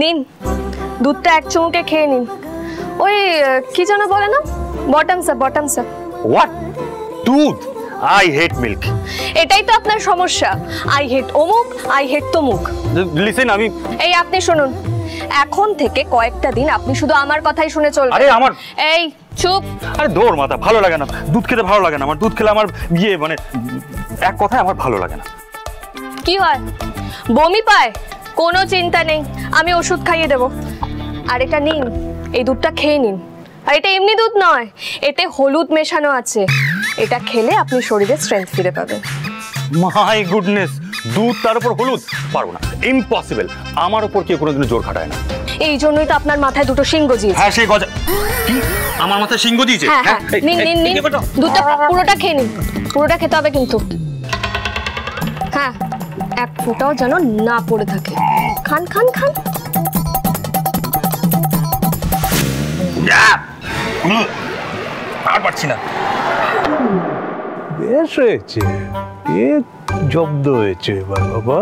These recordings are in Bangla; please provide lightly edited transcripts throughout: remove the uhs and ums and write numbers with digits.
নিন, দুধটা এক চুমুকে খেয়ে নিন। ওই কি যেন বলে না, bottoms up, bottoms up. What? দুধ? I hate milk. এটাই তো আপনার সমস্যা, আই হেট অমুক, আই হেট তমুক। লিসেন, আমি এই আপনি শুনুন, এখন থেকে কয়েকটা দিন আপনি শুধু আমার কথাই শুনে চলবেন। আরে আমার এই চুপ। আরে দৌড় মাথা, ভালো লাগে না দুধ খেতে, ভালো লাগে না আমার দুধ খেলে, আমার মানে এক কথায় আমার ভালো লাগে না। কি হয়, বমি পায়? কোনো চিন্তা নেই, আমি ওষুধ খাইয়ে দেব। আর এটা নিন, এই দুধটা খেয়ে নিন। আর এটা এমনি দুধ নয়, এতে হলুদ মেশানো আছে। এটা খেলে আপনি শরীরে স্ট্রেংথ ফিরে পাবেন। মাই গুডনেস, দুধ তার উপর হলুদ? পারবো না, ইম্পসিবল। আমার উপর কেউ কোনোদিন জোর খাটায় না। এই জন্যই তো আপনার মাথায় দুটো শিং গজিয়েছে। হ্যাঁ, সেই গজা কি আমার মাথায় শিং গজিয়েছে? হ্যাঁ, নিন নিন নিন, দুধটা পুরোটা খেয়ে নিন। পুরোটা খেতে হবে কিন্তু। হ্যাঁ, এক ফোঁটাও যেন না পড়ে থাকে। খান খান খান। আর পারছি না। বেশ হয়েছে, এ জব্দ হয়েছে এবার বাবা।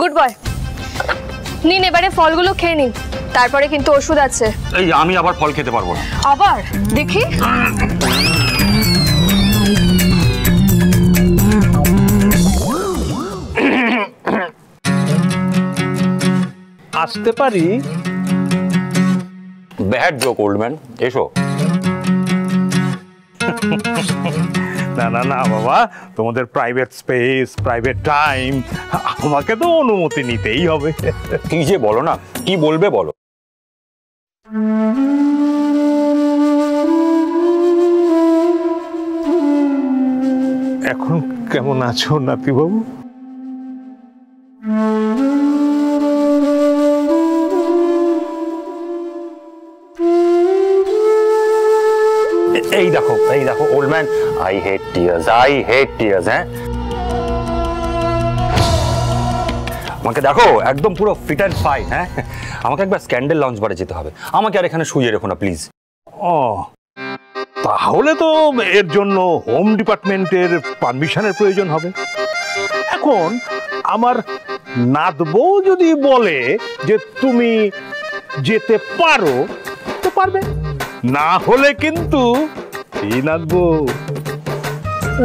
গুড বয়, নিন এবারে ফলগুলো খেয়ে নিন, তারপরে কিন্তু ওষুধ আছে। এই আমি আবার ফল খেতে পারবো না। আবার দেখি। আসতে পারি? ব্যাড জোক ওল্ড ম্যান, এসো। না না না বাবা, তোমাদের প্রাইভেট স্পেস, প্রাইভেট টাইম, আমাকে তো অনুমতি নিতেই হবে। কি যে বলো না, কি বলবে বলো। এখন কেমন আছো নাতিবাবু? এই দেখো old man, I hate tears, I hate tears. হ্যাঁ, আমাকে দেখো একদম পুরো ফিট অ্যান্ড ফাইন। হ্যাঁ, আমাকে একবার স্ক্যান্ডেল লঞ্চ বারে যেতে হবে। আমাকে আর এখানে শুয়ে রেখো না প্লিজ। ও, তাহলে তো এর জন্য হোম ডিপার্টমেন্টের পারমিশনের প্রয়োজন হবে। এখন আমার নাতবউ যদি বলে যে তুমি যেতে পারো, তো পারবে, না হলে কিন্তু এই নাতবউ।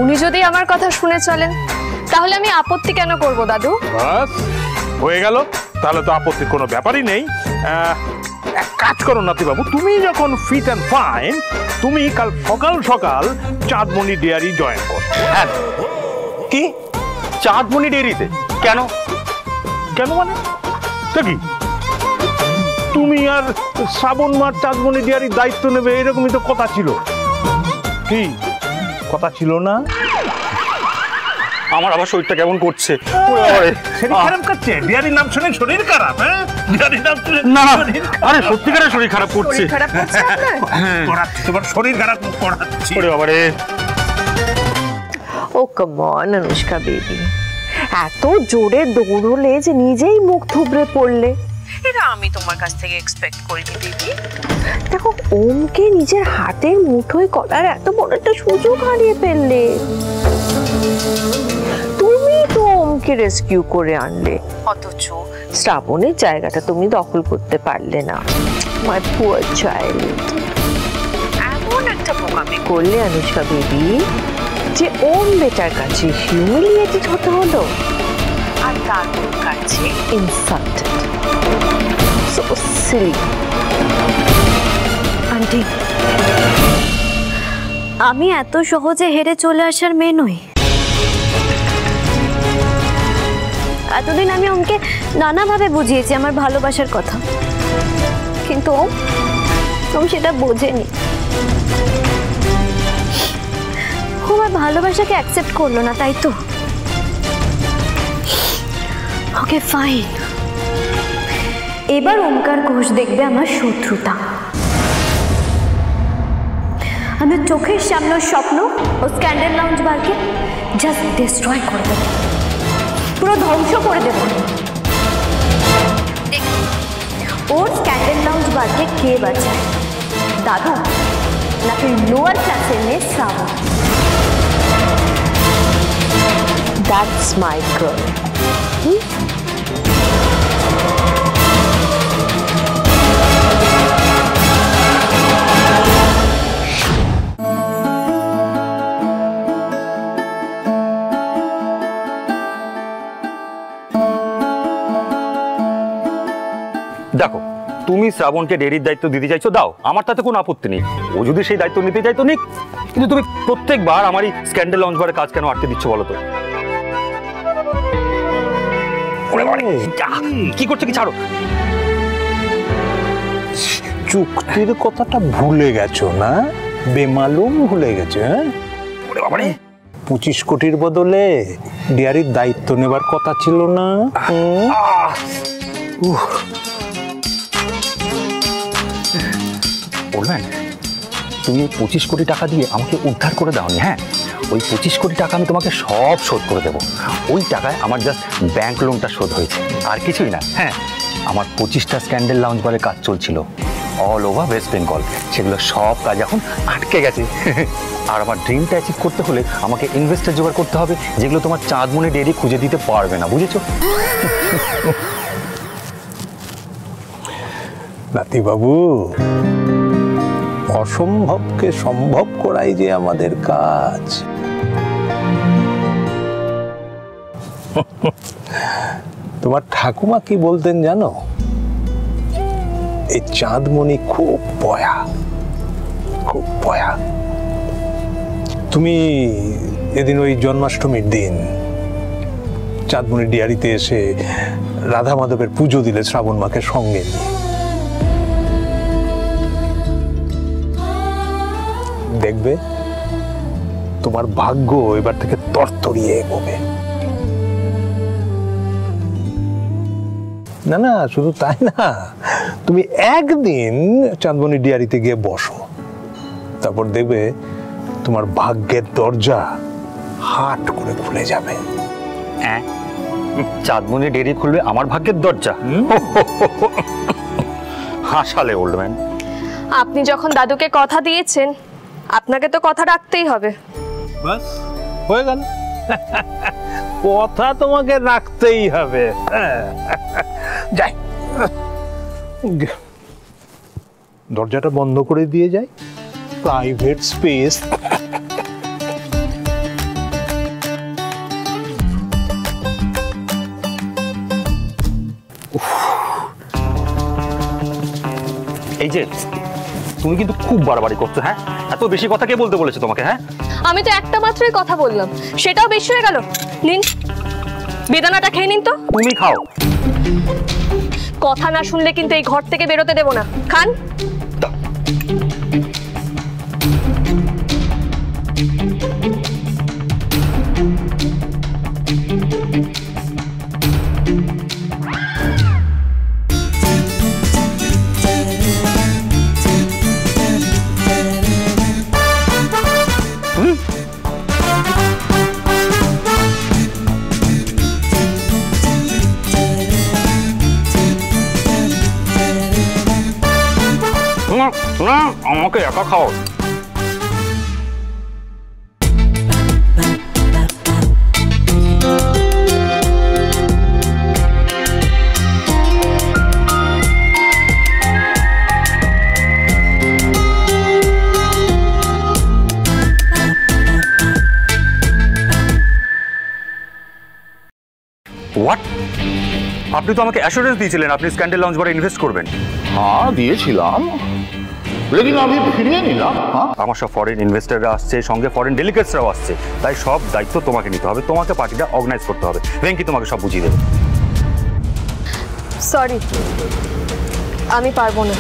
উনি যদি আমার কথা শুনে চলেন, তাহলে আমি আপত্তি কেন করব দাদু? বাস হয়ে গেল, তাহলে তো আপত্তির কোনো ব্যাপারই নেই। এক কাজ করো নাতিবাবু, তুমি যখন ফিট অ্যান্ড ফাইন, তুমি কাল সকাল সকাল চাঁদমণি ডেয়ারি জয়েন করো। হ্যাঁ, কি চাঁদমণি ডেয়ারিতে? কেন কেন মানে কি? তুমি আর শ্রাবণ মাস চাঁদমণি ডেয়ারির দায়িত্ব নেবে, এরকমই তো কথা ছিল। কি কথা ছিল না? আমার আবার শরীরটা কেমন করছে। শরীর খারাপ করছে? ডেয়ারির নাম শুনে শরীর খারাপ? হ্যাঁ, ডেয়ারির নাম শুনে না, আরে সত্যিকারের শরীর খারাপ করছে। খারাপ করছে আপনার? করাচ্ছি, তোমার শরীর খারাপ করাচ্ছি। ওরে বাবারে। ও কাম অন অনুষ্কা বেবি, এত জোরে দৌড়লে যে নিজেই মুখ থুবড়ে পড়লে, এটা আমি তোমার কাছ থেকে এক্সপেক্ট করিনি বেবি। দেখো, ওমকে নিজের হাতের মুঠোয় করার এত বড় একটা সুযোগ হারিয়ে ফেললে। তুমি তো ওমকে রেস্কিউ করে আনলে, অথচ শ্রাবণের জায়গাটা তুমি দখল করতে পারলে না। মাই পুয়ার চাইল্ড, এমন একটা বোকামি করলে অনুষ্কা বেবি যে ওম বেটার কাছে হিউমিলিয়েটেড হতে হলো, আর তার কাছে ইনসাল্টেড। So Seely. আন্টি, আমি এত সহজে হেরে চলে আসার মেয়ে নই। এতদিন আমি ওকে নানাভাবে বুঝিয়েছি আমার ভালোবাসার কথা, কিন্তু ও সেটা বোঝেনি। আমার ভালোবাসাকে অ্যাকসেপ্ট করলো না, তাই তো? ওকে ফাইন, এবার ওমকার ঘোষ দেখবে আমার শত্রুতা। আমার চোখের সামনে স্বপ্ন ও স্ক্যান্ডেল লাউঞ্জ বারকে জাস্ট ডিস্ট্রয় করে দেব, পুরো ধ্বংস করে দেব। ওর স্ক্যান্ডেল লাউঞ্জ বারকে কে বাঁচায়, দাদু নাকি লোয়ার ক্লাসের মেয়ে শ্রাবণ? That's my girl. দেখো, তুমি শ্রাবণকে ডেরির দায়িত্ব দিতে চাইছো, দাও, আমার তাতে কোনো আপত্তি নেই। ও যদি সেই দায়িত্ব নিতে চাইতো নিক, কিন্তু তুমি প্রত্যেকবার আমার এই স্ক্যান্ডেল লঞ্চ বারে কাজ কেন আটকে দিচ্ছ বলো তো? কি করছো কি? ছাড়ো। চুক্তির কথাটা ভুলে গেছো না? বেমালুম ভুলে গেছে। 25 কোটির বদলে ডেয়ারির দায়িত্ব নেবার কথা ছিল না? বলবেন তুমি 25 কোটি টাকা দিয়ে আমাকে উদ্ধার করে দাওনি? হ্যাঁ, ওই 25 কোটি টাকা আমি তোমাকে সব শোধ করে দেবো। ওই টাকায় আমার জাস্ট ব্যাংক লোনটা শোধ হয়েছে, আর কিছুই না। হ্যাঁ, আমার 25টা স্ক্যান্ডেল লাউঞ্জ বারে কাজ চলছিল অল ওভার ওয়েস্ট বেঙ্গল, সেগুলো সব কাজ এখন আটকে গেছে। আর আমার ড্রিমটা অ্যাচিভ করতে হলে আমাকে ইনভেস্টার জোগাড় করতে হবে, যেগুলো তোমার চাঁদমণি ডেয়ারি খুঁজে দিতে পারবে না, বুঝেছো? নাতিবাবু, অসম্ভবকে সম্ভব করাই যে আমাদের কাজ। তোমার ঠাকুমা কি বলতেন জানো? এই চাঁদমণি খুব পয়া, খুব পয়া। তুমি এদিন ওই জন্মাষ্টমীর দিন চাঁদমণি ডেয়ারিতে এসে রাধা মাধবের পুজো দিলে শ্রাবণ মাকে সঙ্গে নিয়ে। দেখবে তোমার ভাগ্য এবার থেকে তরতরিয়ে এগোবে। না না, শুধু তাই না, তুমি একদিন চাঁদমণি ডেয়ারিতে গিয়ে বসো, তারপর দেখবে তোমার ভাগ্যের দরজা হাট করে খুলে যাবে। হ্যাঁ, চাঁদমণি ডেয়ারি খুলবে আমার ভাগ্যের দরজা? হাসালে ওল্ড ম্যান। আপনি যখন দাদুকে কথা দিয়েছেন, আপনাকে তো কথা রাখতেই হবে। বাস হয়ে গেল, কথা তোমাকে রাখতেই হবে। যাই, দরজাটা বন্ধ করে দিয়ে যাই, প্রাইভেট স্পেস। এই যে তুমি কিন্তু খুব বাড়াবাড়ি করছো। হ্যাঁ, এত বেশি কথা কে বলতে বলেছে তোমাকে? হ্যাঁ, আমি তো একটা মাত্রই কথা বললাম, সেটাও বেশি হয়ে গেল। নিন, বেদানাটা খেয়ে নিন তো। তুমি খাও। কথা না শুনলে কিন্তু এই ঘর থেকে বেরোতে দেব না। খান। না, আমাকে একা খাও। হোয়াট? আপনি তো আমাকে অ্যাসুরেন্স দিয়েছিলেন আপনি স্ক্যান্ডেল লঞ্চ বারে ইনভেস্ট করবেন। हाँ দিয়েছিলাম, लेकिन আমি ফিরিয়ে নিলাম। আমার সব ফরেন ইনভেস্টররা আসছে, সঙ্গে ফরেন ডেলিগেটসরাও আসছে, তাই সব দায়িত্ব তোমাকে নিতে হবে, তোমাকে পার্টিটা অর্গানাইজ করতে হবে। ভেঙ্কি তোমাকে সব বুঝিয়ে দেবে। সরি, আমি পারবো না।